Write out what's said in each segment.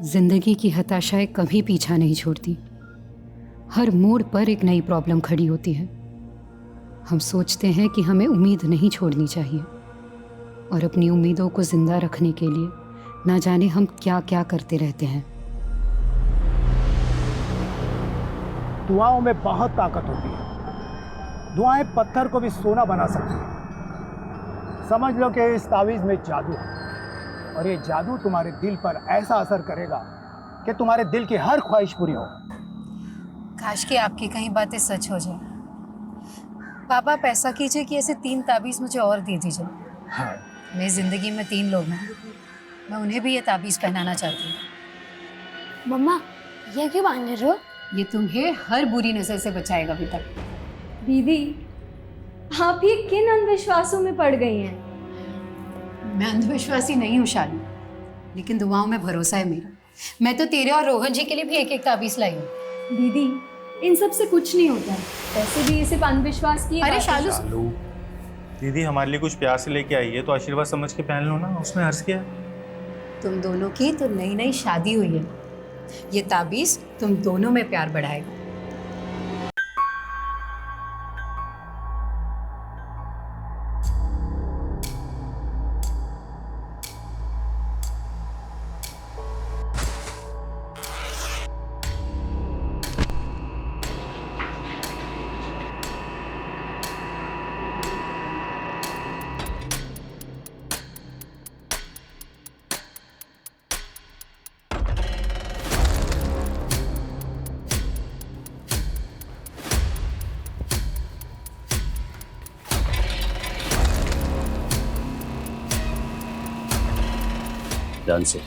जिंदगी की हताशाएं कभी पीछा नहीं छोड़ती। हर मोड़ पर एक नई प्रॉब्लम खड़ी होती है। हम सोचते हैं कि हमें उम्मीद नहीं छोड़नी चाहिए, और अपनी उम्मीदों को जिंदा रखने के लिए ना जाने हम क्या क्या करते रहते हैं। दुआओं में बहुत ताकत होती है। दुआएं पत्थर को भी सोना बना सकती हैं। समझ लो कि इस तावीज में जादू है, और ये जादू तुम्हारे दिल पर ऐसा असर करेगा कि तुम्हारे दिल की हर ख्वाहिश पूरी हो। काश कि आपकी कहीं बातें सच हो जाए। पापा, पैसा कीजिए कि ऐसे 3 ताबीज़ मुझे और दे दीजिए। हाँ। मेरी जिंदगी में 3 लोग हैं, मैं उन्हें भी ये ताबीज़ पहनाना चाहती हूँ। मम्मा, ये क्यों बांध रहे हो? ये तुम्हें हर बुरी नजर से बचाएगा बेटा। दीदी, आप ये किन अंधविश्वासों में पड़ गई हैं? मैं अंधविश्वासी नहीं हूँ शालू, लेकिन दुआओं में भरोसा है मेरा। मैं तो तेरे और रोहन जी के लिए भी एक एक ताबीज़ लाई हूँ। दीदी, इन सब से कुछ नहीं होता। वैसे भी ये सिर्फ अंधविश्वास की अरे बात है। शालू, दीदी हमारे लिए कुछ प्यार से लेके आई है तो आशीर्वाद समझ के पहन लो ना, उसमें हर्ष क्या है? तुम दोनों की तो नई नई शादी हुई है। ये ताबीज़ तुम दोनों में प्यार बढ़ाएगा। ध्यान से।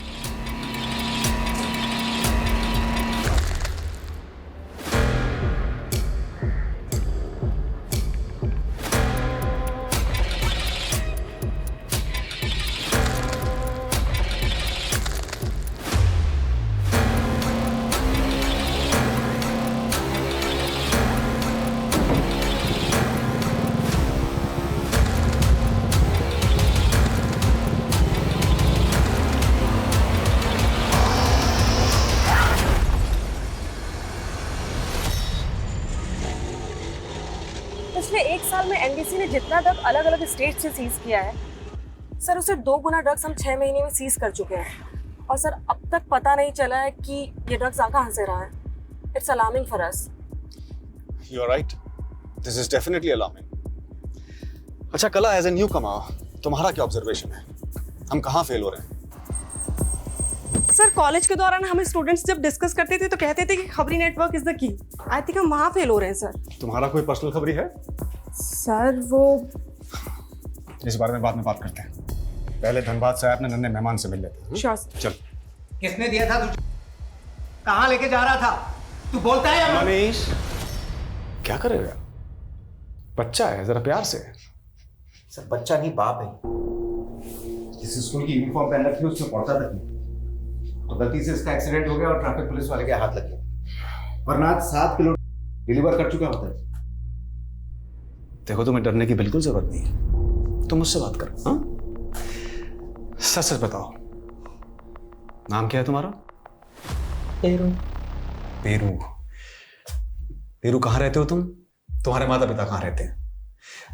पिछले 1 साल में एनडीसी ने जितना ड्रग अलग अलग स्टेट से सीज किया है सर, उससे 2 गुना ड्रग्स हम 6 महीने में सीज कर चुके हैं। और सर अब तक पता नहीं चला है कि ये ड्रग्स कहाँ से रहा है। It's alarming for us. You are right, this is definitely alarming. अच्छा कला, एज ए न्यू कमर, तुम्हारा क्या ऑब्जर्वेशन है? हम कहाँ फेल हो रहे हैं? सर कॉलेज के दौरान हम स्टूडेंट्स जब डिस्कस करते थे तो कहते थे कि खबरी network is the key. I think हम वहाँ फेल हो रहे हैं सर। तुम्हारा कोई पर्सनल खबरी है? सर वो इस बारे में बाद में बात करते हैं। पहले धनबाद से अपने नन्हे मेहमान से मिल लेते हैं। श्योर। चल। किसने दिया था तुझे? कहाँ लेके जा रहा था? तू बोलता है या मनीष, क्या करेगा? बच्चा है, जरा प्यार से। सर बच्चा नहीं, बाप है। जिस स्कूल की यूनिफॉर्म पहन रखी है उसमें पढ़ता तक नहीं, तो गलती से इसका एक्सीडेंट हो गया और ट्रैफिक पुलिस वाले के हाथ लग गया, वरना आज 7 किलो डिलीवर कर चुका होता है। देखो तुम्हें डरने की बिल्कुल जरूरत नहीं है, तुम मुझसे बात करो। हाँ, सच सच बताओ, नाम क्या है तुम्हारा? पेरू। पेरू। पेरू, कहाँ रहते हो तुम? तुम्हारे माता पिता कहाँ रहते हैं?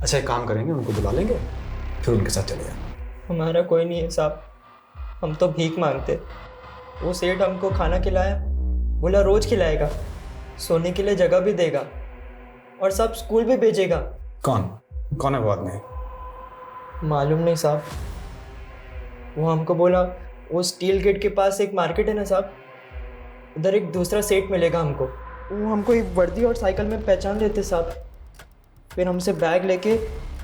अच्छा एक काम करेंगे, उनको बुला लेंगे, फिर उनके साथ चले जाएंगे। हमारा कोई नहीं है साहब, हम तो भीख मांगते। वो सेठ हमको खाना खिलाया, बोला रोज खिलाएगा, सोने के लिए जगह भी देगा और सब स्कूल भी भेजेगा। कौन कौन है वो आदमी? मालूम नहीं साहब, वो हमको बोला वो स्टील गेट के पास एक मार्केट है ना साहब, उधर एक दूसरा सेठ मिलेगा हमको। वो हमको एक वर्दी और साइकिल में पहचान लेते साहब, फिर हमसे बैग लेके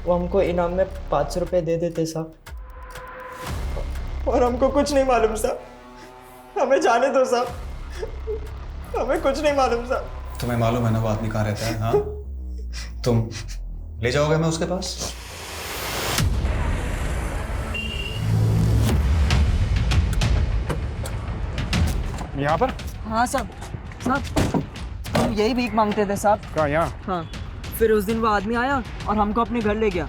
वो हमको इनाम में 500 रुपये दे देते साहब, और हमको कुछ नहीं मालूम साहब। हमें जाने दो साहब, हमें कुछ नहीं मालूम साहब। तुम्हें मालूम है ना वो आदमी कहाँ रहता है? हाँ, तुम ले जाओगे मैं उसके पास? यहाँ पर? हाँ साहब, साहब हम यही भीख मांगते थे साहब। कहाँ? यहाँ? हाँ, फिर उस दिन वो आदमी आया और हमको अपने घर ले गया।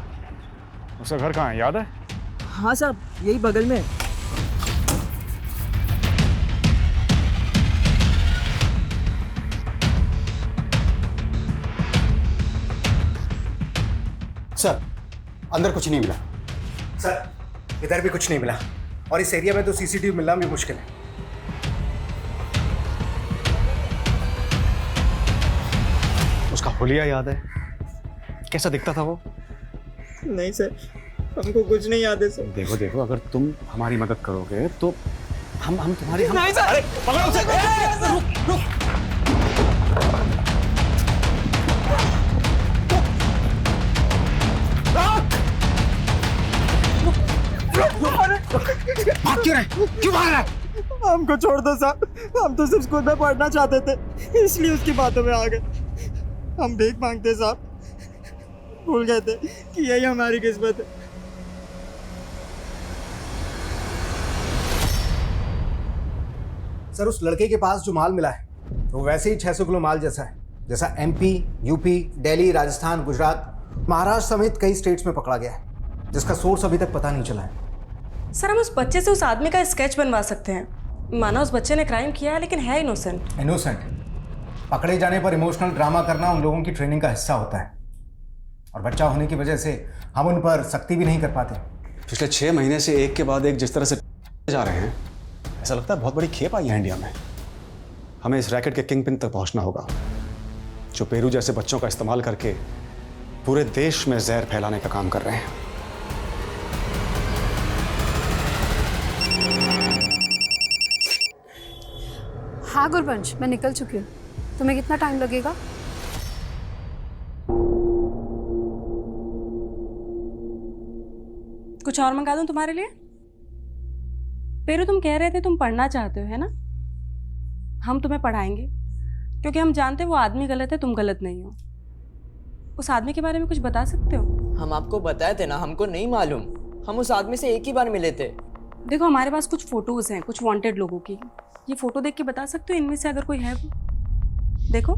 उसका घर कहाँ है, याद है? हाँ साहब, यही बगल में। सर अंदर कुछ नहीं मिला। सर इधर भी कुछ नहीं मिला, और इस एरिया में तो सीसीटीवी मिलना भी मुश्किल है। उसका हुलिया याद है? कैसा दिखता था वो? नहीं सर, हमको कुछ नहीं याद है सर। देखो देखो, अगर तुम हमारी मदद करोगे तो हम तुम्हारी नहीं सर। अरे पकड़ो उसे। रुक रुक। भाग क्यों रहा है? क्यों भाग रहा है? हमको छोड़ दो साहब, हम तो सिर्फ स्कूल में पढ़ना चाहते थे, इसलिए उसकी बातों में आ गए। हम भीख मांगते साहब, भूल गए थे कि यही हमारी किस्मत है। सर उस लड़के के पास जो माल मिला है वो वैसे ही 600 किलो माल जैसा है, जैसा एमपी, यूपी, दिल्ली, राजस्थान, गुजरात, महाराष्ट्र समेत कई स्टेट्स में पकड़ा गया है, जिसका सोर्स अभी तक पता नहीं चला है। सर हम उस बच्चे से उस आदमी का स्केच बनवा सकते हैं। माना उस बच्चे ने क्राइम किया है लेकिन है इनोसेंट। इनोसेंट? पकड़े जाने पर इमोशनल ड्रामा करना उन लोगों की ट्रेनिंग का हिस्सा होता है, और बच्चा होने की वजह से हम उन पर सख्ती भी नहीं कर पाते। पिछले 6 महीने से एक के बाद एक जिस तरह से जा रहे हैं, ऐसा लगता है बहुत बड़ी खेप आई है इंडिया में। हमें इस रैकेट के किंग पिन तक पहुंचना होगा, जो पेरू जैसे बच्चों का इस्तेमाल करके पूरे देश में जहर फैलाने का काम कर रहे हैं। हाँ गुरबंश, मैं निकल चुकी हूँ। तुम्हें कितना टाइम लगेगा? कुछ और मंगा दूं तुम्हारे लिए? पेरू तुम कह रहे थे तुम पढ़ना चाहते हो, है ना? हम तुम्हें पढ़ाएंगे, क्योंकि हम जानते हैं वो आदमी गलत है, तुम गलत नहीं हो। उस आदमी के बारे में कुछ बता सकते हो? हम आपको बताए थे ना, हमको नहीं मालूम। हम उस आदमी से एक ही बार मिले थे। देखो हमारे पास कुछ फोटोज हैं कुछ वांटेड लोगों की। ये फोटो देख के बता सकते हो इनमें से अगर कोई है वो? देखो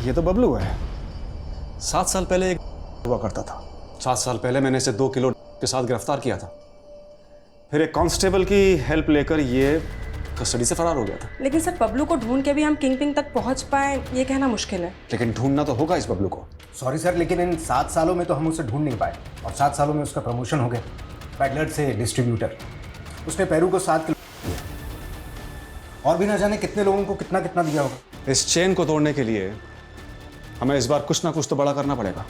ये तो बबलू है। 7 साल पहले एक हुआ करता था। 7 साल पहले मैंने इसे 2 किलो के साथ गिरफ्तार किया था। फिर एक कांस्टेबल की हेल्प लेकर ये कस्टडी से फरार हो गया था। लेकिन सर बबलू को ढूंढ के भी हम किंग पिंग तक पहुंच पाए ये कहना मुश्किल है। लेकिन ढूंढना तो होगा इस बबलू को। सॉरी सर, लेकिन इन 7 सालों में तो हम उसे ढूंढ नहीं पाए, और 7 सालों में उसका प्रमोशन हो गया पैडलर से डिस्ट्रीब्यूटर। उसने पेरू को 7 किलो दिया, और भी ना जाने कितने लोगों को कितना कितना दिया होगा। इस चेन को तोड़ने के लिए हमें इस बार कुछ ना कुछ तो बड़ा करना पड़ेगा।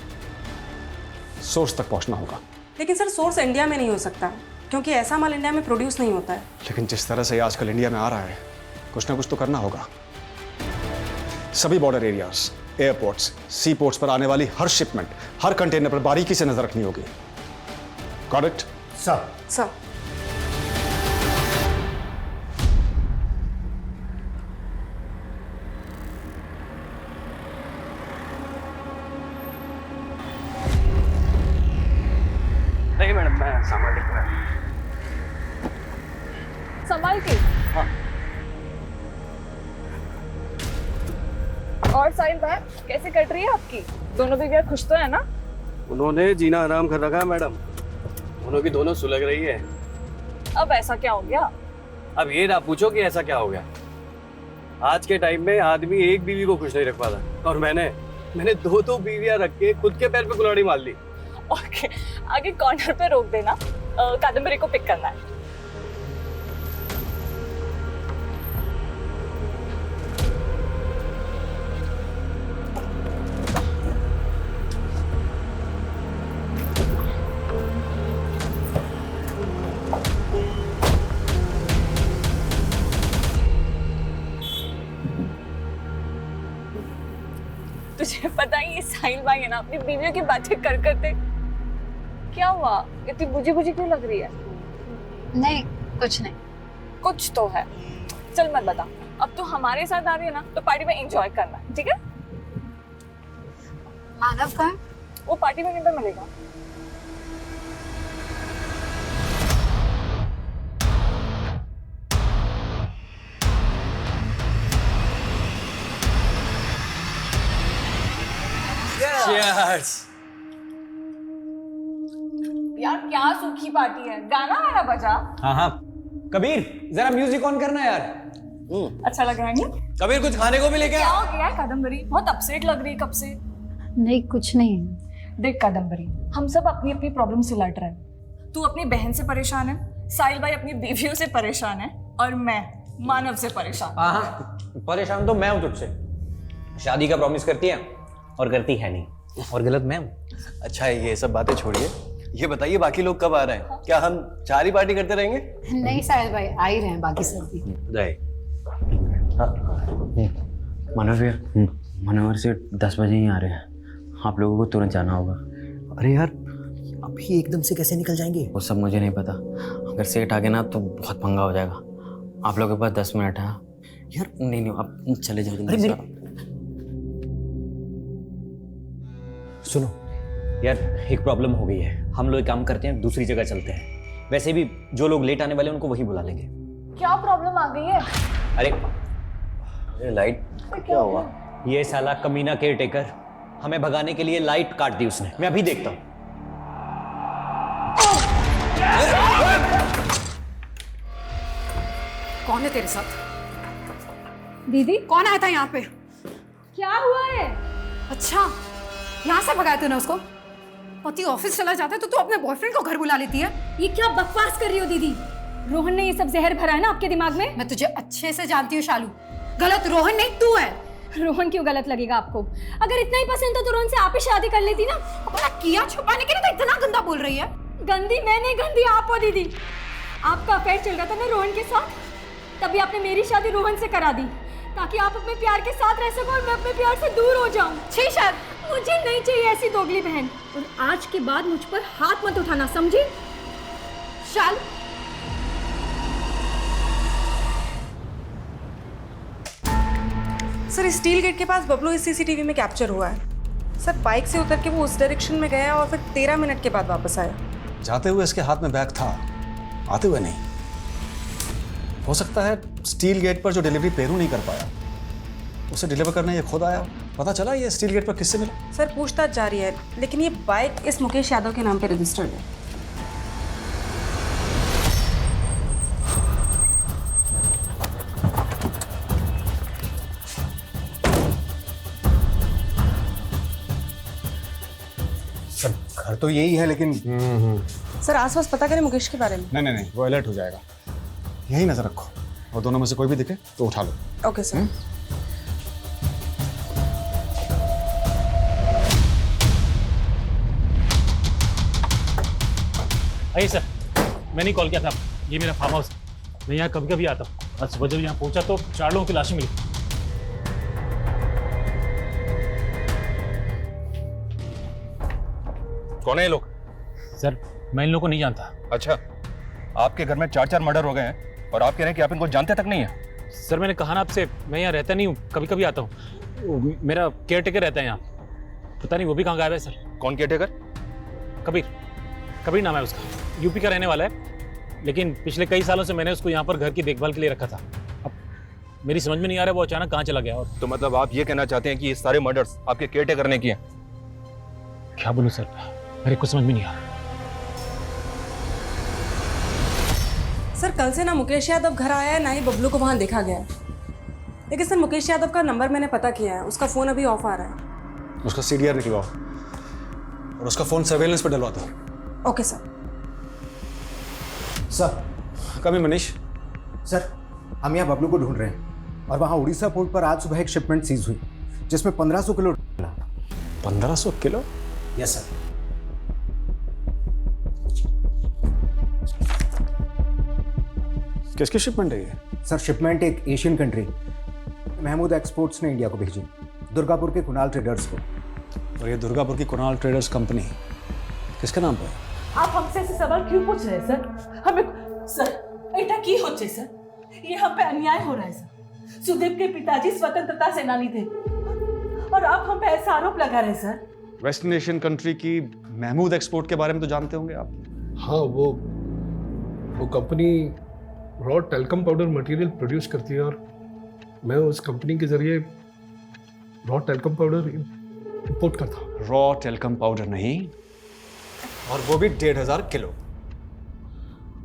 सोर्स तक पहुंचना होगा। लेकिन सर सोर्स इंडिया में नहीं हो सकता, क्योंकि ऐसा माल इंडिया में प्रोड्यूस नहीं होता है। लेकिन जिस तरह से आजकल इंडिया में आ रहा है, कुछ ना कुछ तो करना होगा। सभी बॉर्डर एरियाज, एयरपोर्ट्स, सी पोर्ट्स पर आने वाली हर शिपमेंट, हर कंटेनर पर बारीकी से नजर रखनी होगी। Got it? सर सर नहीं मैडम, मैं सामान लेकर संभाल के। हाँ। और साहिल भाई कैसे कट रही है आपकी? दोनों बीवियां खुश तो है ना? उन्होंने जीना आराम कर रखा है मैडम, दोनों की दोनों सुलग रही है। अब ऐसा क्या हो गया? अब ये ना पूछो कि ऐसा क्या हो गया। आज के टाइम में आदमी एक बीवी को खुश नहीं रख पाता, और मैंने 2 बीवियां रख के खुद के पैर पे कुल्हाड़ी मार ली। ओके, आगे कॉर्नर पे रोक देना, कादम्बरी को पिक करना है। तुझे पता ही ये साहिल भाई है ना, अपनी बीवियों की बातें कर करते। क्या हुआ, इतनी बुझी बुझी क्यों लग रही है? नहीं, कुछ नहीं। कुछ तो है। चल मत बता, अब तू हमारे साथ आ रही है ना, तो पार्टी में एंजॉय करना है, ठीक है? मानव कहाँ? वो पार्टी में किधर मिलेगा? Cheers! यार क्या सूखी पार्टी है, गाना वाला बजा। हाँ हाँ, कबीर जरा म्यूजिक ऑन करना यार। अच्छा लग रहा है नहीं? कबीर कुछ खाने को भी लेके क्या आ। हो गया है कादम्बरी? बहुत अपसेट लग रही है कब से। नहीं, कुछ नहीं है। देख कादम्बरी, हम सब अपनी अपनी प्रॉब्लम से लड़ रहे हैं। तू अपनी बहन से परेशान है, साहिल भाई अपनी बीवियों से परेशान है, और मैं मानव से परेशान। हाँ, परेशान तो मैं हूँ तुझसे। शादी का प्रॉमिस करती है और करती है नहीं, और गलत मैं हूँ। अच्छा ये सब बातें छोड़िए, ये बताइए बाकी लोग कब आ रहे हैं? क्या हम 4 ही पार्टी करते रहेंगे? नहीं साहिल भाई, आ ही रहे हैं बाकी सब भी। जाए मनोहर से 10 बजे ही आ रहे हैं, आप लोगों को तुरंत जाना होगा। अरे यार अभी एकदम से कैसे निकल जाएंगे? वो सब मुझे नहीं पता, अगर सेठ आ गया ना तो बहुत पंगा हो जाएगा। आप लोगों के पास 10 मिनट है यार। नहीं आप चले जाओ जल्दी से। सुनो यार, एक प्रॉब्लम हो गई है। हम लोग एक काम करते हैं, दूसरी जगह चलते हैं। वैसे भी जो लोग लेट आने वाले हैं उनको वही बुला लेंगे। क्या प्रॉब्लम आ गई है? अरे लाइट क्या हुआ? ये साला कमीना केयर टेकर हमें भगाने के लिए लाइट काट दी उसने। मैं अभी देखता हूँ। कौन है तेरे साथ? दीदी कौन आया था यहाँ पे? क्या हुआ है? अच्छा, यहाँ से भगाया तूने उसको? पति ऑफिस चला जाता है तो तू अपने बॉयफ्रेंड को घर बुला लेती है। ये क्या बकवास कर रही हो दीदी? रोहन ने ये सब जहर भरा है ना आपके दिमाग में? मैं तुझे अच्छे से जानती हूँ शालू, गलत रोहन नहीं तू है। रोहन क्यों गलत लगेगा आपको? अगर इतना ही पसंद था तो रोहन से आप ही शादी कर लेती ना। अपना किया छुपाने के लिए तो इतना गंदा बोल रही है। गंदी मैंने, गंदी आप हो दीदी। आपका अफेयर चल रहा था ना रोहन के साथ, तभी आपने मेरी शादी रोहन से करा दी ताकि आप अपने प्यार के साथ रह सको और मैं अपने प्यार से दूर हो जाऊं। छी सर, मुझे नहीं चाहिए ऐसी दोगली बहन। और आज के बाद मुझ पर हाथ मत उठाना, समझी? शाल सर स्टील गेट के पास बबलू इस सीसीटीवी में कैप्चर हुआ है। सर बाइक से उतर के वो उस डायरेक्शन में गया और फिर 13 मिनट के बाद वापस आया। जाते हुए इसके हाथ में बैग था, आते हुए नहीं। हो सकता है स्टील गेट पर जो डिलीवरी पेरू नहीं कर पाया, उसे डिलीवर करने ये खुद आया। पता चला ये स्टील गेट पर किससे मिला? सर पूछताछ जारी है, लेकिन ये बाइक इस मुकेश यादव के नाम पे रजिस्टर्ड है। सर घर तो यही है, लेकिन सर आसपास पता करें मुकेश के बारे में। नहीं, वो अलर्ट हो जाएगा। यही नजर रखो, और दोनों में से कोई भी दिखे तो उठा लो। Okay sir. आइए सर, मैंने कॉल किया था। ये मेरा फार्म हाउस है, मैं यहाँ कभी कभी आता हूँ। आज सुबह जब यहाँ पहुँचा तो 4 लोगों की लाशें मिली। कौन है ये लोग? सर मैं इन लोगों को नहीं जानता। अच्छा, आपके घर में 4 मर्डर हो गए हैं और आप कह रहे हैं कि आप इनको जानते तक नहीं है? सर मैंने कहा ना आपसे, मैं यहाँ रहता नहीं हूँ, कभी कभी आता हूँ। मेरा केयर टेकर रहता है यहाँ, पता नहीं वो भी कहाँ गायब है सर। कौन केयर टेकर? कबीर नाम है उसका, यूपी का रहने वाला है, लेकिन पिछले कई सालों से मैंने उसको यहाँ पर घर की देखभाल के लिए रखा था। अब मेरी समझ में नहीं आ रहा वो अचानक कहाँ चला गया। और तो मतलब आप ये कहना चाहते हैं कि ये सारे मर्डर्स आपके केयर टेकर ने किए? क्या बोलूँ सर, मेरे कुछ समझ में नहीं आ रहा। सर कल से ना मुकेश यादव घर आया है, ना ही बबलू को वहाँ देखा गया है। लेकिन सर मुकेश यादव का नंबर मैंने पता किया है, उसका फ़ोन अभी ऑफ आ रहा है। उसका CDR निकलवाओ और उसका फ़ोन सर्वेलेंस पर डलवा दो। Okay sir. सर कम इन मनीष। सर हम यहाँ बबलू को ढूंढ रहे हैं, और वहाँ उड़ीसा पोर्ट पर आज सुबह एक शिपमेंट सीज हुई जिसमें 1500 किलो। 1500 किलो? Yes sir. किसकी शिपमेंट है ये? सर शिपमेंट एक एशियन कंट्री महमूद एक्सपोर्ट्स ने इंडिया को भेजी, दुर्गापुर के कुणाल ट्रेडर्स को। और ये दुर्गापुर की कुणाल ट्रेडर्स कंपनी किसके नाम पर है? आप हमसे ऐसे सवाल क्यों पूछ रहे हैं सर? हमें सर ऐसा की होचे सर, ये हम पे अन्याय हो रहा है सर। सुदेव के पिताजी स्वतंत्रता सेनानी थे और आप हम पे ऐसा आरोप लगा रहे हैं सर। वेस्टर्न एशियन कंट्री की महमूद एक्सपोर्ट के बारे में तो जानते होंगे आप? हाँ, वो company raw talcum powder material produce करती है, और मैं उस कंपनी के जरिए रॉ टेल्कम पाउडर इंपोर्ट करता हूँ। रॉ टेल्कम पाउडर नहीं, और वो भी 1500 किलो?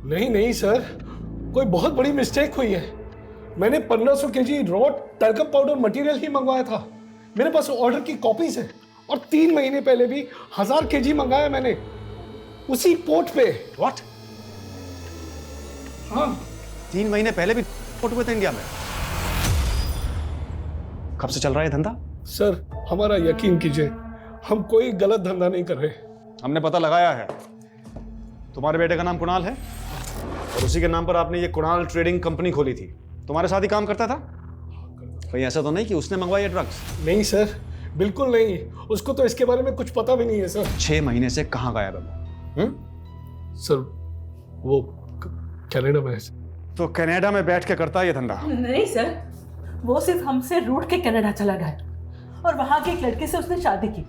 नहीं सर, कोई बहुत बड़ी मिस्टेक हुई है। मैंने 1500 KG raw talcum powder material ही मंगवाया था। मेरे पास ऑर्डर की कॉपीज है और 3 महीने पहले भी 1000 केजी मंगाया मैंने उसी पोर्ट पे। व्हाट? हाँ 3 महीने पहले भी पोर्ट पे थे इंडिया में। कब से चल रहा है धंधा? सर हमारा यकीन कीजिए, हम कोई गलत धंधा नहीं कर रहे। हमने पता लगाया है, तुम्हारे बेटे का नाम कुणाल है और उसी के नाम पर आपने ये कुणाल ट्रेडिंग कंपनी खोली थी। तुम्हारे साथ ही काम करता था? कहीं ऐसा तो नहीं कि उसने मंगवाई है ड्रग्स? नहीं सर, बिल्कुल नहीं। उसको तो इसके बारे में कुछ पता भी नहीं है सर। 6 महीने से कहाँ गायब है? सर वो कनाडा में है। तो कनाडा में बैठ के करता है ये धंधा? नहीं सर, वो सिर्फ हमसे रूठ के कनाडा चला गया और वहां के एक लड़के से उसने शादी की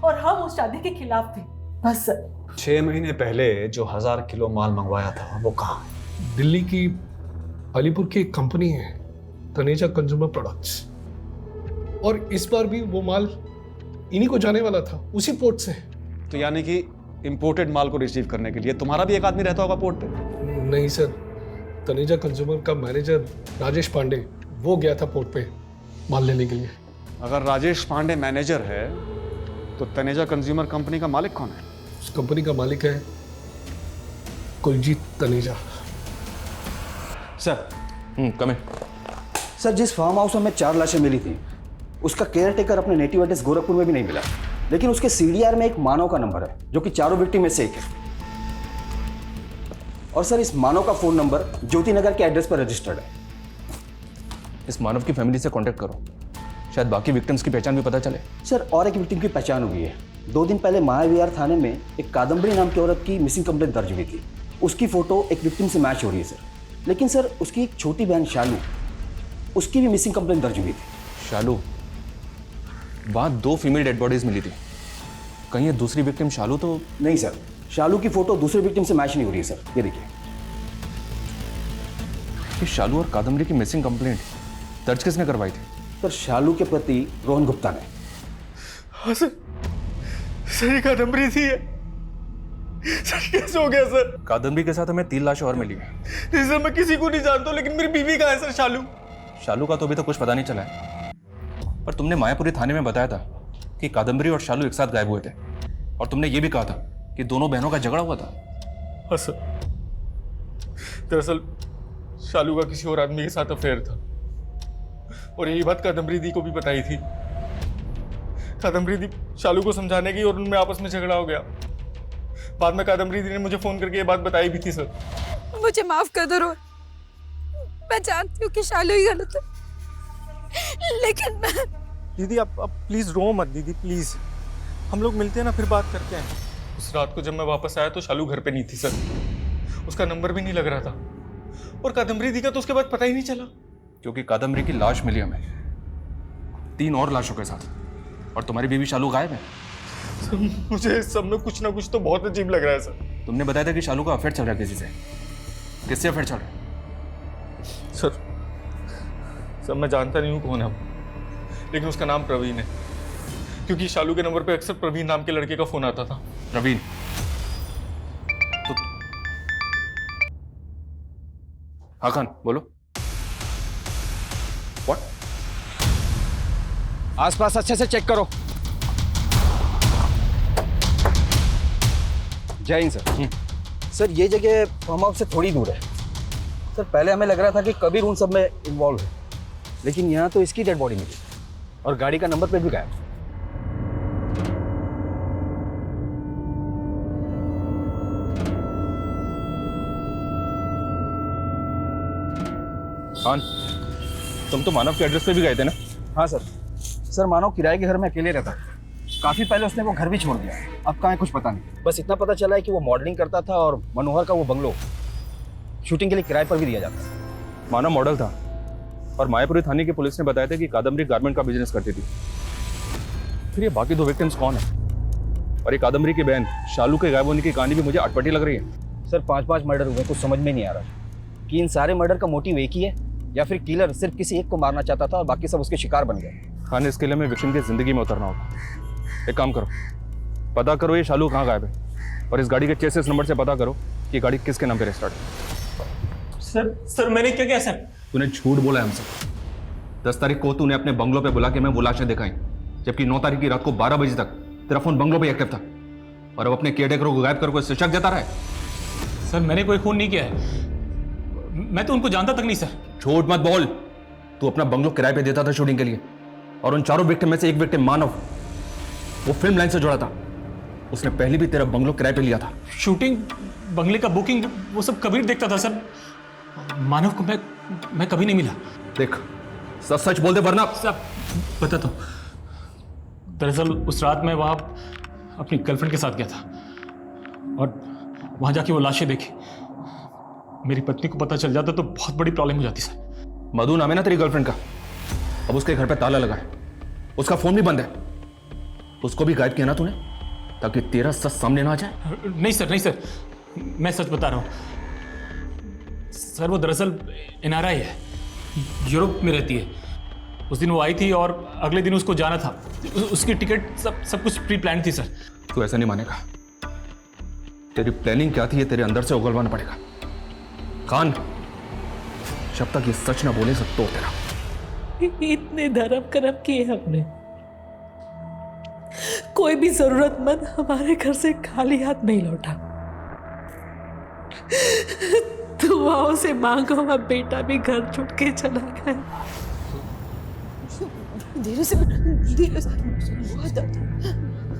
और हम उस शादी के खिलाफ थे, बस सर। 6 महीने पहले जो 1000 किलो माल मंगवाया था वो कहाँ है? दिल्ली की अलीपुर की एक कंपनी है, तनेजा कंज्यूमर प्रोडक्ट्स, और इस बार भी वो माल इन्हीं को जाने वाला था, उसी पोर्ट से। तो यानी कि इंपोर्टेड माल को रिसीव करने के लिए तुम्हारा भी एक आदमी रहता होगा पोर्ट पे? नहीं सर, तनेजा कंज्यूमर का मैनेजर राजेश पांडे वो गया था पोर्ट पे माल लेने के लिए। अगर राजेश पांडे मैनेजर है तो तनेजा कंज्यूमर कंपनी का मालिक कौन है? उस कंपनी का मालिक है कुलजीत तनेजा। सर कम है। सर जिस फार्म हाउस में हमें 4 लाशें मिली थी उसका केयर टेकर अपने नेटिव एड्रेस गोरखपुर में भी नहीं मिला, लेकिन उसके सीडीआर में एक मानव का नंबर है जो कि चारों विक्टिम में से एक है। और सर इस मानव का फोन नंबर ज्योति नगर के एड्रेस पर रजिस्टर्ड है। इस मानव की फैमिली से कांटेक्ट करो, शायद बाकी विक्टिम्स की पहचान भी पता चले। सर और एक विक्टिम की पहचान हुई है। 2 दिन पहले महाविहार थाने में एक कादम्बरी नाम की औरत की मिसिंग कंप्लेंट दर्ज हुई थी। उसकी फोटो एक विक्टिम से मैच हो रही है सर, लेकिन सर उसकी एक छोटी बहन शालू, उसकी भी मिसिंग कंप्लेंट दर्ज हुई थी। शालू? वहाँ 2 फीमेल डेड बॉडीज मिली थी, कहीं ये दूसरी विक्टिम शालू तो नहीं सर, शालू की फोटो दूसरे विक्टिम से मैच नहीं हो रही है सर। ये देखिए, ये शालू और कादम्बरी की मिसिंग कंप्लेंट दर्ज किसने करवाई थी? सर शालू के प्रति रोहन गुप्ता ने। हाँ सर, सर ये कादम्बरी थी है। सर कैसे हो गया सर? कादम्बरी के साथ हमें 3 लाशें और मिली हैं। नहीं सर, मैं किसी को नहीं जानता, लेकिन मेरी बीवी कहाँ है सर? शालू? शालू का तो अभी तक कुछ पता नहीं चला है, पर तुमने मायापुरी थाने में बताया था कि कादम्बरी और शालू एक साथ गायब हुए थे, और तुमने ये भी कहा था कि दोनों बहनों का झगड़ा हुआ था। हाँ सर, दरअसल शालू का किसी और आदमी के साथ अफेयर था और यही बात कादम्बरी दी को भी बताई थी। कादम्बरी दी शालू को समझाने गई और उनमें आपस में झगड़ा हो गया। बाद में कादम्बरी दी ने मुझे फोन करके ये बात बताई भी थी सर। मुझे माफ कर दो रोहन, मैं जानती हूँ कि शालू ही गलत है, लेकिन मैं... दीदी आप प्लीज रो मत दीदी, प्लीज। हम लोग मिलते हैं ना, फिर बात करते हैं। उस रात को जब मैं वापस आया तो शालू घर पे नहीं थी सर, उसका नंबर भी नहीं लग रहा था, और कादम्बरी दी का तो उसके बाद पता ही नहीं चला। क्योंकि कादम्बरी की लाश मिली हमें 3 और लाशों के साथ, और तुम्हारी बीवी शालू गायब है। सर मुझे सब में कुछ ना कुछ तो बहुत अजीब लग रहा है सर। तुमने बताया था कि शालू का अफेयर चल रहा है किसी से, किससे अफेयर चल रहा है? सर मैं जानता नहीं हूँ कौन है, लेकिन उसका नाम प्रवीण है, क्योंकि शालू के नंबर पे अक्सर प्रवीण नाम के लड़के का फोन आता था। प्रवीण? तो हाँ खान बोलो। व्हाट? आसपास अच्छे से चेक करो। जय हिंद सर। सर ये जगह फार्म हाउस से थोड़ी दूर है सर। पहले हमें लग रहा था कि कबीर उन सब में इन्वॉल्व है, लेकिन यहाँ तो इसकी डेड बॉडी मिली और गाड़ी का नंबर प्लेट भी गायब। खान, तुम तो मानव के एड्रेस पे भी गए थे ना? हाँ सर। सर मानव किराए के घर में अकेले रहता है, काफी पहले उसने वो घर भी छोड़ दिया। अब कहाँ है कुछ पता नहीं, बस इतना पता चला है कि वो मॉडलिंग करता था और मनोहर का वो बंगलो शूटिंग के लिए किराए पर भी दिया जाता है। मानव मॉडल था और मायापुरी थाने की पुलिस ने बताया था कि कादम्बरी गारमेंट का बिजनेस करती थी। फिर ये बाकी 2 विक्टिम्स कौन है? और ये कादम्बरी की बहन शालू के गायब होने की कहानी भी मुझे अटपटी लग रही है। सर 5-5 मर्डर हुए, कुछ समझ में नहीं आ रहा कि इन सारे मर्डर का मोटिव एक ही है या फिर किलर सिर्फ किसी एक को मारना चाहता था और बाकी सब उसके शिकार बन गए। खान, इस किले में विक्टिम की जिंदगी में उतरना होगा। एक काम करो, पता करो ये शालू कहाँ गायब है, और इस गाड़ी के चेसिस नंबर से पता करो कि गाड़ी किसके नाम पे रजिस्टर्ड है। सर मैंने क्या किया सर? तूने झूठ बोला है हमसे। 10 तारीख को तूने अपने बंगलों पे बुला के मैं वो लाशें दिखाई, जबकि 9 तारीख की रात को 12 बजे तक तेरा फोन बंगलों पे एक्टिव था, और अब अपने केयरटेकर को गायब करके शक जता रहा है। सर मैंने कोई खून नहीं किया है, मैं तो उनको जानता तक नहीं सर। झूठ मत बोल। तू अपना बंगलो किराए पे देता था शूटिंग के लिए, और उन चारों विक्टिम में से एक विक्टिम मानव, वो फिल्म लाइन से जुड़ा था, उसने पहले भी तेरा बंगलो किराए पे लिया था। शूटिंग, बंगले का बुकिंग, वो सब कबीर देखता था सर। मानव को मैं कभी नहीं मिला। देख सच सच बोल दे वरना। सब बताता हूँ। दरअसल उस रात मैं वहाँ अपनी गर्लफ्रेंड के साथ गया था, और वहाँ जाके वो लाशें देखी। मेरी पत्नी को पता चल जाता तो बहुत बड़ी प्रॉब्लम हो जाती सर। मधु नाम है ना तेरी गर्लफ्रेंड का, अब उसके घर पे ताला लगा है, उसका फोन भी बंद है, उसको भी गायब किया ना तूने, ताकि तेरा सच सामने ना आ जाए? नहीं सर, मैं सच बता रहा हूँ सर। वो दरअसल NRI है, यूरोप में रहती है। उस दिन वो आई थी और अगले दिन उसको जाना था। उसकी टिकट सब कुछ प्री प्लान थी सर। तू ऐसा नहीं मानेगा। तेरी प्लानिंग क्या थी ये तेरे अंदर से उगलवाना पड़ेगा। कान, जब तक ये सच ना बोले सब तो तेरा। इतने धर्म कर्म किए हमने, कोई भी जरूरतमंद हमारे घर से खाली हाथ नहीं लौटा। दुआओं से मांगो, अब बेटा भी घर छूट के चला गया। धीरे से बहुत दर्द,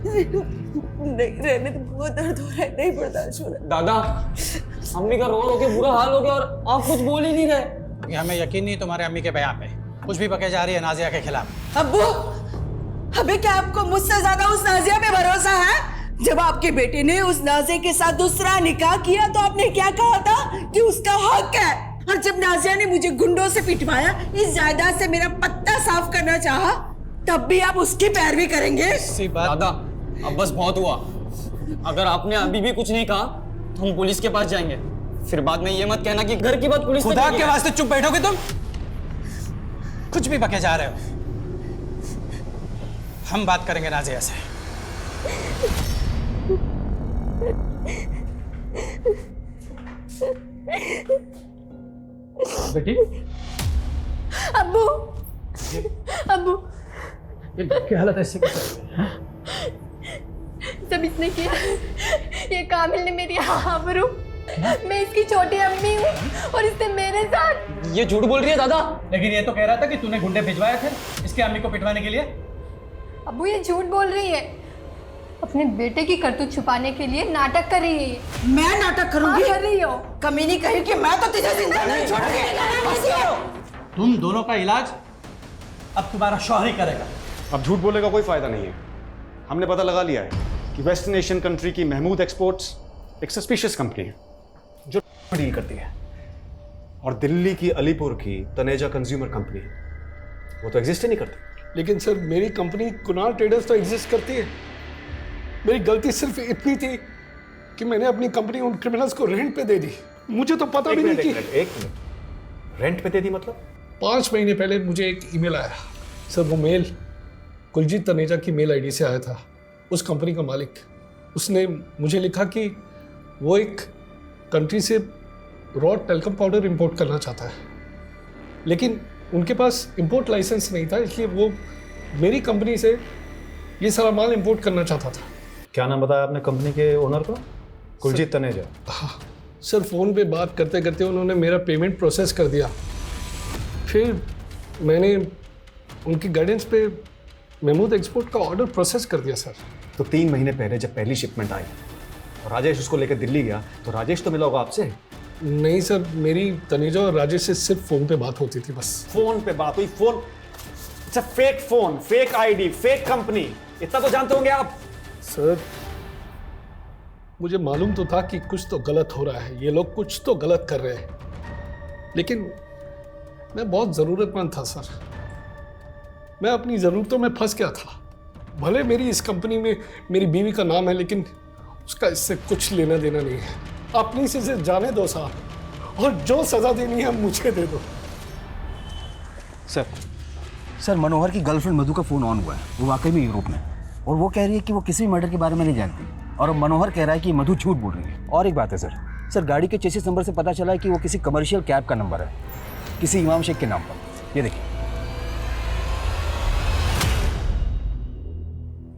नहीं रहने तो बहुत दर्द हो रहा है, नहीं बर्दाश्त हो रहा है। दादा, अम्मी का रो के बुरा हाल हो गया और आप कुछ बोल ही नहीं रहे। हमें यकीन नहीं तुम्हारे अम्मी के बयान पे कुछ भी बके जा रही है नाजिया के खिलाफ। अब्बू, अबे क्या आपको मुझसे ज्यादा उस नाजिया पे भरोसा है? जब आपके बेटे ने उस नाजिया के साथ दूसरा निकाह किया तो आपने क्या कहा था कि उसका हक है, और जब नाजिया ने मुझे गुंडों से पिटवाया, इस जायदाद से मेरा पत्ता साफ करना चाहा, तब भी आप उसकी पैरवी करेंगे? दादा, अब बस बहुत हुआ। अगर आपने अभी भी कुछ नहीं कहा तो हम पुलिस के पास जाएंगे। फिर बाद में ये मत कहना कि घर की बात पुलिस तक खुदा नहीं के है। वास्ते चुप बैठोगे तुम? कुछ भी बके जा रहे हो। हम बात करेंगे नाजिया से। बेटी, अब्बू, अब्बू, क्या हालत ऐसी कैसे? जब इसने किया, ये कामिल ने मेरी आबरू, मैं इसकी छोटी अम्मी हूँ और इसने मेरे साथ। ये झूठ बोल रही है दादा। लेकिन ये तो कह रहा था कि तूने गुंडे भिजवाए थे इसकी अम्मी को पिटवाने के लिए। अब्बू ये झूठ बोल रही है, अपने बेटे की करतूत छुपाने के लिए नाटक कर रही है। मैं नाटक करूंगी? हाँ, कर रही हो। कमीनी कहीं कि मैं तो तुझे जिंदा नहीं छोड़ूंगी। तुम दोनों का इलाज अब तुम्हारा शौहर ही करेगा। अब झूठ बोलने का कोई फायदा नहीं है। हमने पता लगा लिया है कि वेस्टर्न एशियन कंट्री की महमूद एक्सपोर्ट्स एक सस्पिशियस कंपनी है जो डील करती है, और दिल्ली की अलीपुर की तनेजा कंज्यूमर कंपनी वो तो एग्जिस्ट ही नहीं करती। लेकिन सर मेरी कंपनी कुणाल ट्रेडर्स तो एग्जिस्ट करती है। मेरी गलती सिर्फ इतनी थी कि मैंने अपनी कंपनी उन क्रिमिनल्स को रेंट पे दे दी। मुझे तो पता भी नहीं कि एक मिनट, रेंट पे दे दी मतलब? 5 महीने पहले मुझे एक ईमेल आया सर। वो मेल कुलजीत तनेजा की मेल आईडी से आया था। उस कंपनी का मालिक, उसने मुझे लिखा कि वो एक कंट्री से रॉ टेल्कम पाउडर इंपोर्ट करना चाहता है, लेकिन उनके पास इंपोर्ट लाइसेंस नहीं था, इसलिए वो मेरी कंपनी से ये सारा माल इंपोर्ट करना चाहता था। क्या नाम बताया आपने कंपनी के ओनर का? कुलजीत तनेजा। हाँ सर, फ़ोन पे बात करते करते उन्होंने मेरा पेमेंट प्रोसेस कर दिया। फिर मैंने उनकी गाइडेंस पे महमूद एक्सपोर्ट का ऑर्डर प्रोसेस कर दिया सर। तो 3 महीने पहले जब पहली शिपमेंट आई और राजेश उसको लेकर दिल्ली गया तो राजेश तो मिला होगा आपसे? नहीं सर, मेरी तनेजा और राजेश से सिर्फ फ़ोन पे बात होती थी बस। फोन पे बात हुई? Phone, it's a fake phone, fake ID, fake company, इतना तो जानते होंगे आप। सर मुझे मालूम तो था कि कुछ तो गलत हो रहा है, ये लोग कुछ तो गलत कर रहे हैं, लेकिन मैं बहुत ज़रूरतमंद था सर। मैं अपनी ज़रूरतों में फंस गया था। भले मेरी इस कंपनी में मेरी बीवी का नाम है, लेकिन उसका इससे कुछ लेना देना नहीं है। अपनी से जाने दो साहब, और जो सज़ा देनी है मुझे दे दो। सर मनोहर की गर्लफ्रेंड मधु का फ़ोन ऑन हुआ है, वो वाकई में यूरोप में, और वो कह रही है कि वो किसी भी मर्डर के बारे में नहीं जानती, और मनोहर कह रहा है कि मधु झूठ बोल रही है। और एक बात है सर, सर गाड़ी के चेसिस नंबर से पता चला है कि वो किसी कमर्शियल कैब का नंबर है, किसी इमाम शेख के नाम पर। ये देखिए।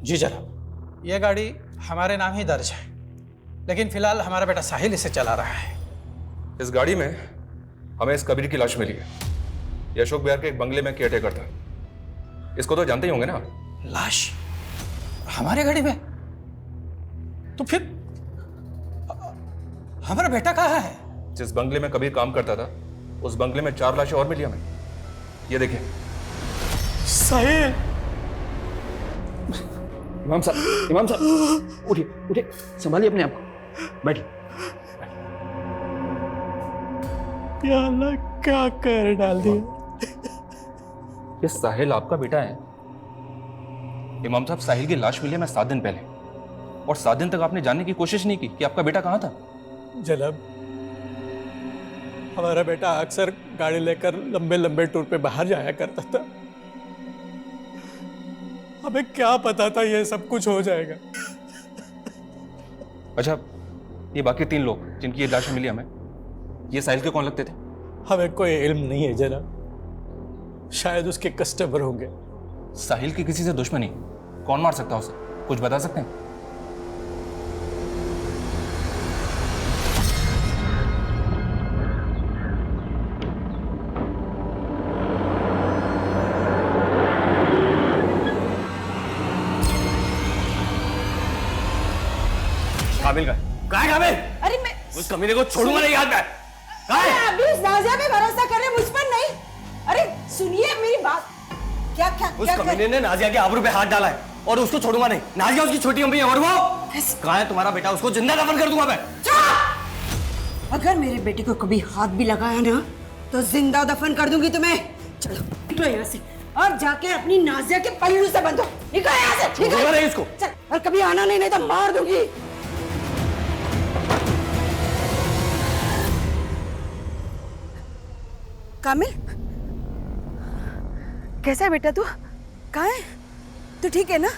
जी जनाब, ये गाड़ी हमारे नाम ही दर्ज है, लेकिन फिलहाल हमारा बेटा साहिल इसे चला रहा है। इस गाड़ी में हमें इस कबीर की लाश मिली है। ये अशोक बिहार के एक बंगले में केयरटेकर था। इसको तो जानते ही होंगे ना? लाश हमारे गाड़ी में? तो फिर हमारा बेटा कहाँ है? जिस बंगले में कबीर काम करता था, उस बंगले में 4 लाशें और मिली हमें। ये देखिए। साहिल! इमाम साहब उठिए उठिए, संभालिए अपने आप को, बैठिए। या अल्लाह, क्या कर डाल दिया। ये साहिल आपका बेटा है? इमाम साहब, साहिल की लाश मिली है मैं 7 दिन पहले, और 7 दिन तक आपने जानने की कोशिश नहीं की कि आपका बेटा कहाँ था। जनाब, हमारा बेटा अक्सर गाड़ी लेकर लंबे लंबे टूर पे बाहर जाया करता था। हमें क्या पता था ये सब कुछ हो जाएगा। अच्छा, ये बाकी 3 लोग जिनकी ये लाशें मिली हमें, ये साहिल के कौन लगते थे? हमें कोई इल्म नहीं है जनाब, शायद उसके कस्टमर होंगे। साहिल की किसी से दुश्मनी? कौन मार सकता है उसे? कुछ बता सकते हैं? काबिल का कहाँ है? काबिल! अरे मैं उस कमीने को छोड़ूंगा नहीं, याद में। कहाँ है? अभी उस नाज़िया पे भरोसा कर रहे, मुझ पर नहीं। अरे सुनिए मेरी बात। क्या क्या उस क्या कमीने ने नाजिया के आबरू पे हाथ डाला है और उसको छोड़ूंगा नहीं। नाजिया उसकी छोटी अम्मी है और वो कहाँ है तुम्हारा बेटा? उसको जिंदा दफन कर दूंगा मैं। अगर मेरे बेटे को कभी हाथ भी लगाया ना तो जिंदा दफन कर दूंगी तुम्हें। चलो निकलो यहाँ से और जाके अपनी नाजिया के पल्लू से बंधो। निकलो यहाँ से। छोड़ूंगा नहीं इसको। चल, और कभी आना नहीं तो मार दूंगी। कामिल, कैसा है बेटा तू? कहाँ है? तू ठीक है ना?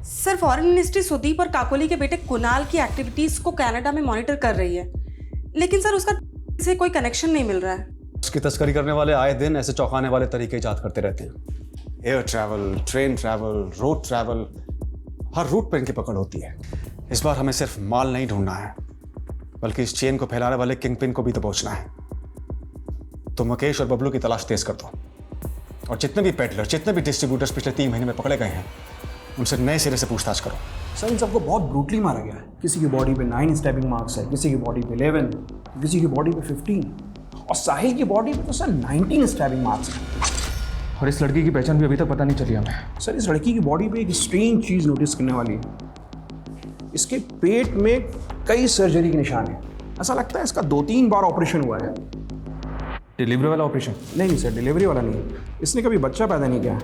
सर, फॉरेन मिनिस्ट्री सुदीप और काकोली के बेटे कुणाल की एक्टिविटीज को कनाडा में मॉनिटर कर रही है, लेकिन सर उसका से कोई कनेक्शन नहीं मिल रहा है। उसकी तस्करी करने वाले आए दिन ऐसे चौंकाने वाले तरीके इजाद करते रहते हैं। Air travel, train travel, road travel, हर रूट पर इनकी पकड़ होती है। इस बार हमें सिर्फ माल नहीं ढूंढना है, बल्कि इस चेन को फैलाने वाले किंग पिन को भी तो पहुंचना है। तो मुकेश और बबलू की तलाश तेज कर दो, और जितने भी पेडलर, जितने भी डिस्ट्रीब्यूटर्स पिछले 3 महीने में पकड़े गए हैं, उनसे नए सिरे से पूछताछ करो। सर, इन सबको बहुत ब्रूटली मारा गया है। किसी की बॉडी पे 9 स्टैबिंग मार्क्स है, किसी की बॉडी पे 11, किसी की बॉडी पे 15, और साहिल की बॉडी पे तो सर 19 स्टैबिंग मार्क्स हैं। और इस लड़की की पहचान भी अभी तक पता नहीं चली हमें। सर, इस लड़की की बॉडी पे एक स्ट्रेंज चीज़ नोटिस करने वाली है। इसके पेट में कई सर्जरी के निशान हैं। ऐसा लगता है इसका 2-3 बार ऑपरेशन हुआ है। डिलीवरी वाला ऑपरेशन? नहीं सर, डिलीवरी वाला नहीं। इसने कभी बच्चा पैदा नहीं किया,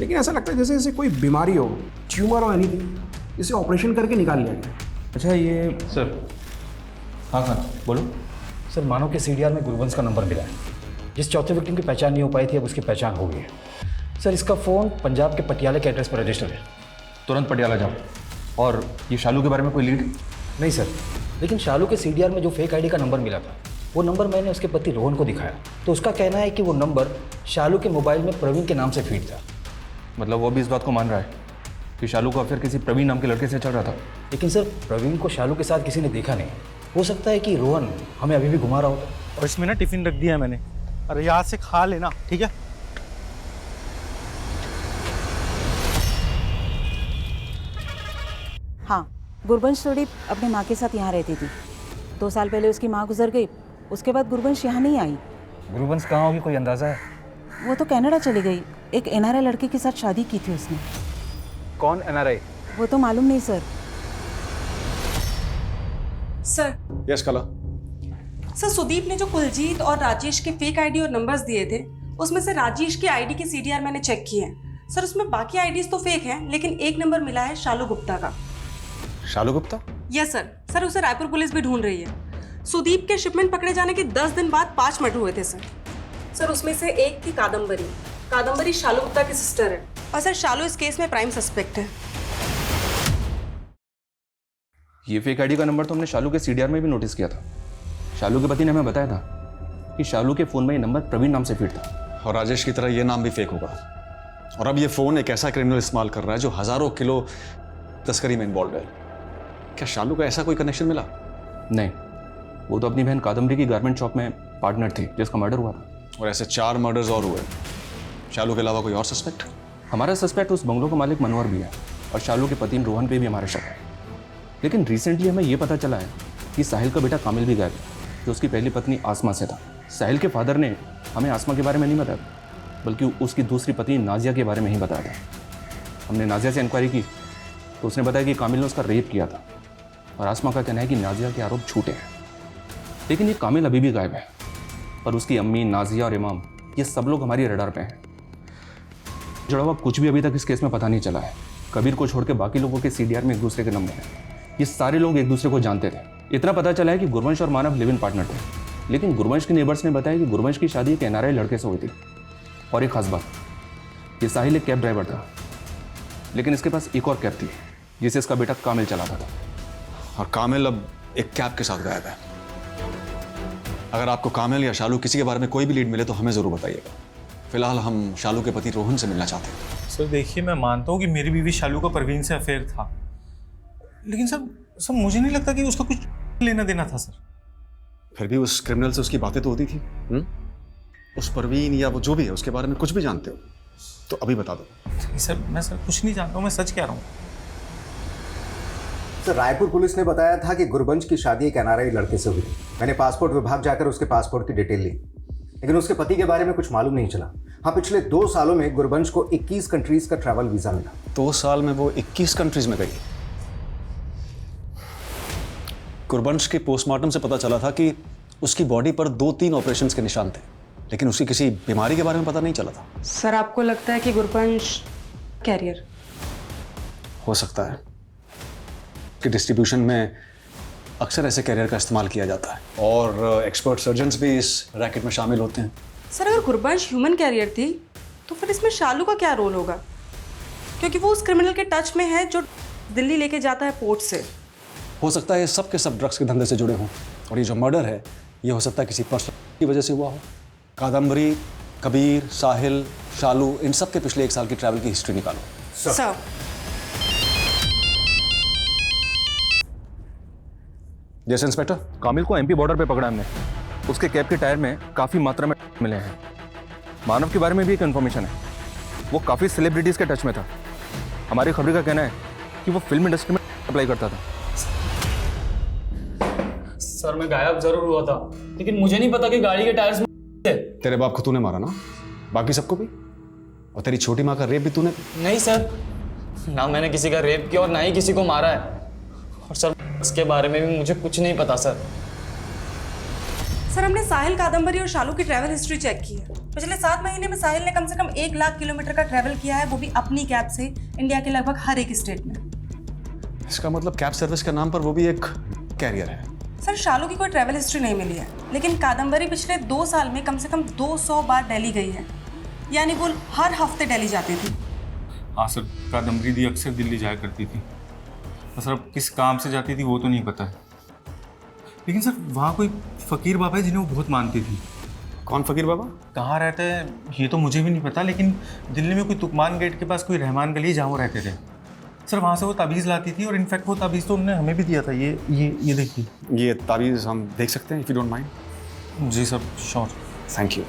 लेकिन ऐसा लगता है जैसे इसे कोई बीमारी हो, ट्यूमर हो, एनीथिंग। इसे ऑपरेशन करके निकाल लिया गया। अच्छा, ये सर। हाँ हाँ, बोलो सर। मानो के सीडीआर में गुरबंश का नंबर मिला है। जिस चौथे विक्टिम की पहचान नहीं हो पाई थी, अब उसकी पहचान हो गई है। सर, इसका फ़ोन पंजाब के पटियाला के एड्रेस पर रजिस्टर्ड है। तुरंत पटियाला जाओ। और ये शालू के बारे में कोई लीड? नहीं सर, लेकिन शालू के सीडीआर में जो फेक आईडी का नंबर मिला था, वो नंबर मैंने उसके पति रोहन को दिखाया, तो उसका कहना है कि वो नंबर शालू के मोबाइल में प्रवीण के नाम से फीड था। मतलब वो भी इस बात को मान रहा है कि शालू का अफेयर किसी प्रवीण नाम के लड़के से चल रहा था? लेकिन सर, प्रवीण को शालू के साथ किसी ने देखा नहीं। हो सकता है कि रोहन हमें अभी भी घुमा रहा होता। और इसमें ना टिफिन रख दिया है मैंने, अरे यहाँ से खा लेना, ठीक है? हाँ, गुरबंश थोड़ी अपनी माँ के साथ यहाँ रहती थी। 2 साल पहले उसकी माँ गुजर गई, उसके बाद गुरबंश यहाँ नहीं आई। गुरबंश कहाँ होगी, कोई अंदाजा है? वो तो कनाडा चली गई। एक एनआरआई लड़के के साथ शादी की थी उसने। कौन एनआरआई? वो तो मालूम नहीं सर। सर। यस कला। सर, सुदीप ने जो कुलजीत और राजेश के फेक आईडी और नंबर्स दिए थे, उसमें से राजेश की आईडी के सीडीआर मैंने चेक किए हैं। सर, उसमें बाकी आईडीज तो फेक हैं, लेकिन एक नंबर मिला है शालू गुप्ता का। Shalu Gupta? Yes sir. Sir, उसे रायपुर पुलिस भी ढूंढ रही है। सुदीप के शिपमेंट पकड़े जाने के 10 दिन बाद 5 मर्डर हुए थे सर। सर, उसमें से एक थी कादम्बरी। कादम्बरी शालू गुप्ता की सिस्टर है, और सर शालू इस केस में प्राइम सस्पेक्ट है। ये फेक आईडी का नंबर तो हमने शालू के सीडीआर में भी नोटिस किया था। शालू के पति ने हमें बताया था कि शालू के फ़ोन में ये नंबर प्रवीण नाम से फीड था। और राजेश की तरह ये नाम भी फेक होगा। और अब ये फ़ोन एक ऐसा क्रिमिनल इस्तेमाल कर रहा है जो हज़ारों किलो तस्करी में इन्वॉल्व है। क्या शालू का ऐसा कोई कनेक्शन मिला? नहीं, वो तो अपनी बहन कादम्बरी की गारमेंट शॉप में पार्टनर थी जिसका मर्डर हुआ था। और ऐसे 4 मर्डर्स और हुए। शालू के अलावा कोई और सस्पेक्ट? हमारा सस्पेक्ट उस बंगलों का मालिक मनोहर भी है और शालू के पति रोहन पे भी हमारा शक है। लेकिन रिसेंटली हमें यह पता चला है कि साहिल का बेटा कामिल भी गायब है, जो उसकी पहली पत्नी आसमा से था। साहिल के फादर ने हमें आसमा के बारे में नहीं बताया, बल्कि उसकी दूसरी पत्नी नाजिया के बारे में ही बताया था। हमने नाजिया से इंक्वायरी की तो उसने बताया कि कामिल ने उसका रेप किया था और आसमा का कहना है कि नाजिया के आरोप झूठे हैं। लेकिन ये कामिल अभी भी गायब है और उसकी अम्मी, नाजिया और इमाम, ये सब लोग हमारी रडार पे हैं। जुड़ा हुआ कुछ भी अभी तक इस केस में पता नहीं चला है। कबीर को छोड़ के बाकी लोगों के सीडीआर में एक दूसरे के नंबर हैं। ये सारे लोग एक दूसरे को जानते थे। इतना पता चला है कि गुरवंश और मानव लिव इन पार्टनर थे, लेकिन गुरवंश के नेबर्स ने बताया कि गुरवंश की शादी एक एनआरआई लड़के से हुई थी। और एक खास बात, ये साहिल एक कैब ड्राइवर था, लेकिन इसके पास एक और कैब थी जिसे इसका बेटा कामिल चलाता था। और कामिल अब एक कैब के साथ गायब है। अगर आपको कामिल या शालू किसी के बारे में कोई भी लीड मिले तो हमें ज़रूर बताइएगा। फिलहाल हम शालू के पति रोहन से मिलना चाहते हैं। सर देखिए, मैं मानता हूँ कि मेरी बीवी शालू का परवीन से अफेयर था, लेकिन सर मुझे नहीं लगता कि उसका कुछ लेना देना था सर। फिर भी उस क्रिमिनल से उसकी बातें तो होती थी। उस परवीन या वो जो भी है उसके बारे में कुछ भी जानते हो तो अभी बता दो। सर मैं कुछ नहीं जानता हूँ, मैं सच कह रहा हूँ। सर रायपुर पुलिस ने बताया था कि गुरबंश की शादी एक एनआरआई लड़के से हुई। मैंने पासपोर्ट विभाग जाकर उसके पासपोर्ट की डिटेल ली, लेकिन उसके पति के बारे में कुछ मालूम नहीं चला। हाँ, पिछले 2 सालों में गुरबंश को 21 कंट्रीज का ट्रैवल वीजा मिला। 2 साल में वो 21 कंट्रीज में गई। गुरबंश के पोस्टमार्टम से पता चला था कि उसकी बॉडी पर 2-3 ऑपरेशंस के निशान थे, लेकिन उसकी किसी बीमारी के बारे में पता नहीं चला था। सर आपको लगता है कि गुरबंश कैरियर? हो सकता है कि डिस्ट्रीब्यूशन में अक्सर ऐसे कैरियर का इस्तेमाल किया जाता है और एक्सपर्ट सर्जन्स भी इस रैकेट में शामिल होते हैं। सर अगर गुरबंश ह्यूमन कैरियर थी तो फिर इसमें शालू का क्या रोल होगा? क्योंकि वो उस क्रिमिनल के टच में है जो दिल्ली लेके जाता है पोर्ट से। हो सकता है ये सब के सब ड्रग्स के धंधे से जुड़े हों और ये जो मर्डर है ये हो सकता है किसी पर्सन की वजह से हुआ हो। कादम्बरी, कबीर, साहिल, शालू, इन सब के पिछले 1 साल की ट्रैवल की हिस्ट्री निकालो। सर जैसे इंस्पेक्टर, कामिल को एमपी बॉर्डर पे पकड़ा हमने। उसके कैब के टायर में काफ़ी मात्रा में मिले हैं। मानव के बारे में भी एक इन्फॉर्मेशन है, वो काफ़ी सेलिब्रिटीज़ के टच में था। हमारी खबरी का कहना है कि वो फिल्म इंडस्ट्री में अप्लाई करता था। सर मैं गायब जरूर हुआ था, लेकिन मुझे नहीं पता कि गाड़ी के टायर्स में थे। तेरे बाप को तूने मारा ना, बाकी सबको भी, और तेरी छोटी माँ का रेप भी तूने? नहीं सर, ना मैंने किसी का रेप किया और ना ही किसी को मारा है। और सर इसके बारे में भी मुझे कुछ नहीं पता सर। सर हमने साहिल, कादम्बरी और शालू की ट्रैवल हिस्ट्री चेक की है। पिछले 7 महीने में साहिल ने कम से कम 1 लाख किलोमीटर का ट्रैवल किया है, वो भी अपनी कैब से इंडिया के लगभग हर एक स्टेट में। इसका मतलब कैब सर्विस के नाम पर वो भी एक कैरियर है। सर शालू की कोई ट्रैवल हिस्ट्री नहीं मिली है, लेकिन कादम्बरी पिछले 2 साल में कम से कम 200 बार दिल्ली गई है, यानी वो हर हफ्ते दिल्ली जाती थी। हाँ सर, कादम्बरी दी अक्सर दिल्ली जाया करती थी। सर अब किस काम से जाती थी वो तो नहीं पता है, लेकिन सर वहाँ कोई फ़कीर बाबा है जिन्हें वो बहुत मानती थी। कौन फ़कीर बाबा? कहाँ रहते हैं ये तो मुझे भी नहीं पता, लेकिन दिल्ली में कोई तुकमान गेट के पास कोई रहमान गली जहाँ वो रहते थे। सर वहाँ से वो ताबीज़ लाती थी और इनफैक्ट वो ताबीज़ तो उन्होंने हमें भी दिया था। ये देखिए, ये ताबीज़ हम देख सकते हैं इफ़ यू डोंट माइंड? जी सर, श्योर। Thank you.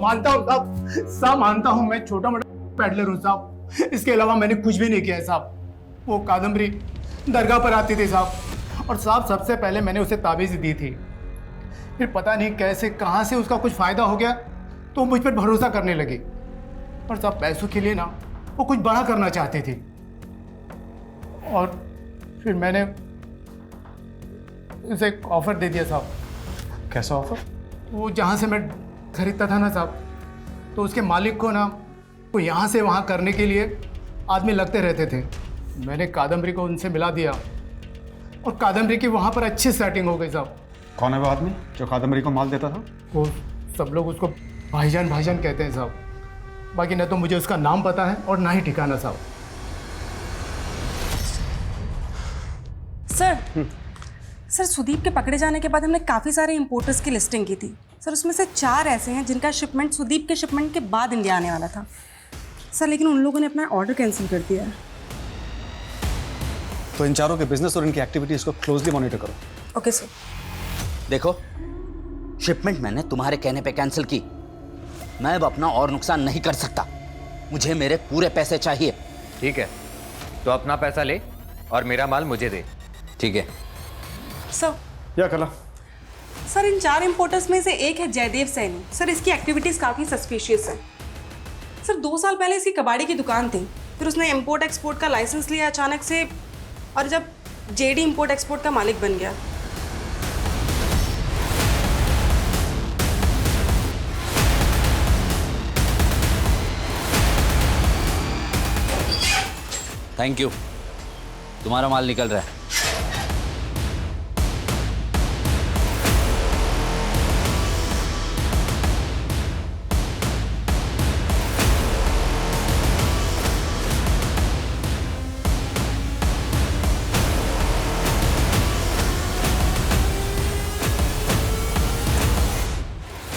मानता हूँ साहब, मानता हूँ मैं छोटा मोटा पैडलर हूँ साहब, इसके अलावा मैंने कुछ भी नहीं किया है साहब। वो कादम्बरी दरगाह पर आती थी साहब, और साहब सबसे पहले मैंने उसे ताबीज़ दी थी। फिर पता नहीं कैसे कहाँ से उसका कुछ फ़ायदा हो गया तो मुझ पर भरोसा करने लगी, और साहब पैसों के लिए ना वो कुछ बड़ा करना चाहती थी। और फिर मैंने उसे एक ऑफ़र दे दिया साहब। कैसा ऑफ़र? वो जहाँ से मैं खरीदता था ना साहब, तो उसके मालिक को ना वो यहाँ से वहाँ करने के लिए आदमी लगते रहते थे। मैंने कादम्बरी को उनसे मिला दिया और कादम्बरी की वहाँ पर अच्छी सेटिंग हो गई साहब। कौन है वो आदमी जो कादम्बरी को माल देता था? वो सब लोग उसको भाईजान भाईजान कहते हैं साहब। बाकी न तो मुझे उसका नाम पता है और ना ही ठिकाना साहब। सर सुदीप के पकड़े जाने के बाद हमने काफ़ी सारे इंपोर्टर्स की लिस्टिंग की थी सर। उसमें से 4 ऐसे हैं जिनका शिपमेंट सुदीप के शिपमेंट के बाद इंडिया आने वाला था सर, लेकिन उन लोगों ने अपना ऑर्डर कैंसिल कर दिया है। तो इन चारों के बिजनेस और इनकी एक्टिविटीज को क्लोजली मॉनिटर करो। Okay sir. देखो, शिपमेंट मैंने तुम्हारे कहने पे कैंसिल की। मैं अब अपना और नुकसान नहीं कर सकता। मुझे मेरे पूरे पैसे चाहिए। ठीक है, तो अपना पैसा ले और मेरा माल मुझे दे। ठीक है सर। या कला सर इन 4 इंपोर्टर्स में से एक है जयदेव सैनी सर। इसकी एक्टिविटीज़ काफ़ी सस्पिशियस है सर। 2 साल पहले इसकी कबाड़ी की दुकान थी, फिर उसने इंपोर्ट एक्सपोर्ट का लाइसेंस लिया अचानक से, और जब जेडी इंपोर्ट एक्सपोर्ट का मालिक बन गया। थैंक यू, तुम्हारा माल निकल रहा है।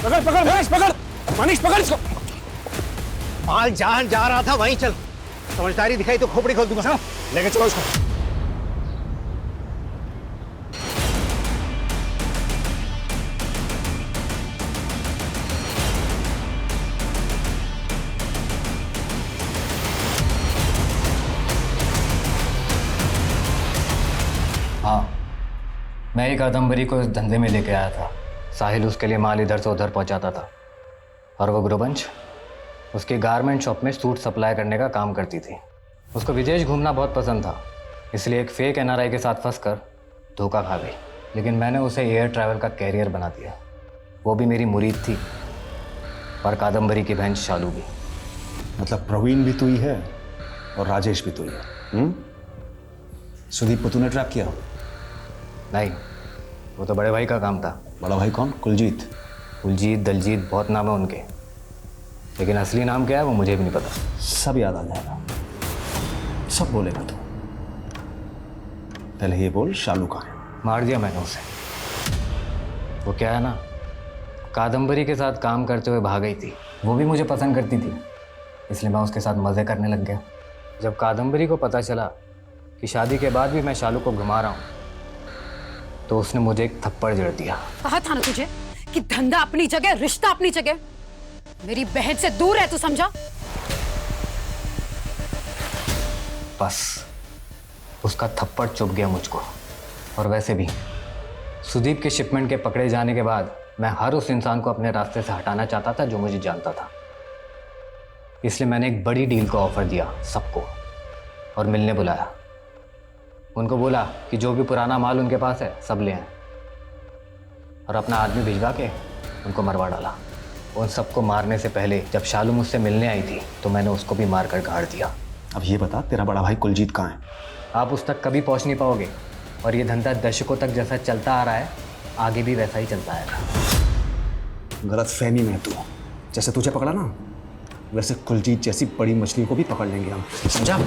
पकड़ पकड़ मनीष, पकड़ मनीष, पकड़ इसको। माल जहां जा रहा था वहीं चल। समझदारी दिखाई तो खोपड़ी खोल दूंगा। लेके चलो इसको। हाँ, मैं ही कादम्बरी को इस धंधे में लेके आया था। साहिल उसके लिए माल इधर से उधर पहुंचाता था और वो गुरुवंश उसकी गारमेंट शॉप में सूट सप्लाई करने का काम करती थी। उसको विदेश घूमना बहुत पसंद था, इसलिए एक फेक एनआरआई के साथ फंसकर धोखा खा गई। लेकिन मैंने उसे एयर ट्रैवल का कैरियर बना दिया। वो भी मेरी मुरीद थी और कादम्बरी की बहन शालू भी। मतलब प्रवीण भी तू ही है और राजेश भी तू ही है। सुदीप को तूने ट्रैप किया? नहीं, वो तो बड़े भाई का काम था। बड़ा भाई कौन? कुलजीत। कुलजीत, दलजीत, बहुत नाम है उनके, लेकिन असली नाम क्या है वो मुझे भी नहीं पता। सब याद आ जाएगा, सब बोलेगा तू। पहले ये बोल, शालू कहाँ है? मार दिया मैंने उसे। वो क्या है ना, कादम्बरी के साथ काम करते हुए भाग गई थी। वो भी मुझे पसंद करती थी, इसलिए मैं उसके साथ मज़े करने लग गया। जब कादम्बरी को पता चला कि शादी के बाद भी मैं शालू को घुमा रहा हूँ, तो उसने मुझे एक थप्पड़ जड़ दिया। कहा था ना तुझे कि धंधा अपनी जगह, रिश्ता अपनी जगह। मेरी बहन से दूर है, तू समझा? बस उसका थप्पड़ चुभ गया मुझको। और वैसे भी सुदीप के शिपमेंट के पकड़े जाने के बाद मैं हर उस इंसान को अपने रास्ते से हटाना चाहता था जो मुझे जानता था। इसलिए मैंने एक बड़ी डील का ऑफर दिया सबको और मिलने बुलाया। उनको बोला कि जो भी पुराना माल उनके पास है सब ले आए, और अपना आदमी भिजवा के उनको मरवा डाला। उन सबको मारने से पहले जब शालू मुझसे मिलने आई थी तो मैंने उसको भी मारकर गाड़ दिया। अब ये बता, तेरा बड़ा भाई कुलजीत कहाँ है? आप उस तक कभी पहुंच नहीं पाओगे, और ये धंधा दशकों तक जैसा चलता आ रहा है आगे भी वैसा ही चलता आएगा। गलत फहमी में तू, जैसे तुझे पकड़ा ना वैसे कुलजीत जैसी बड़ी मछली को भी पकड़ लेंगे हम, समझा?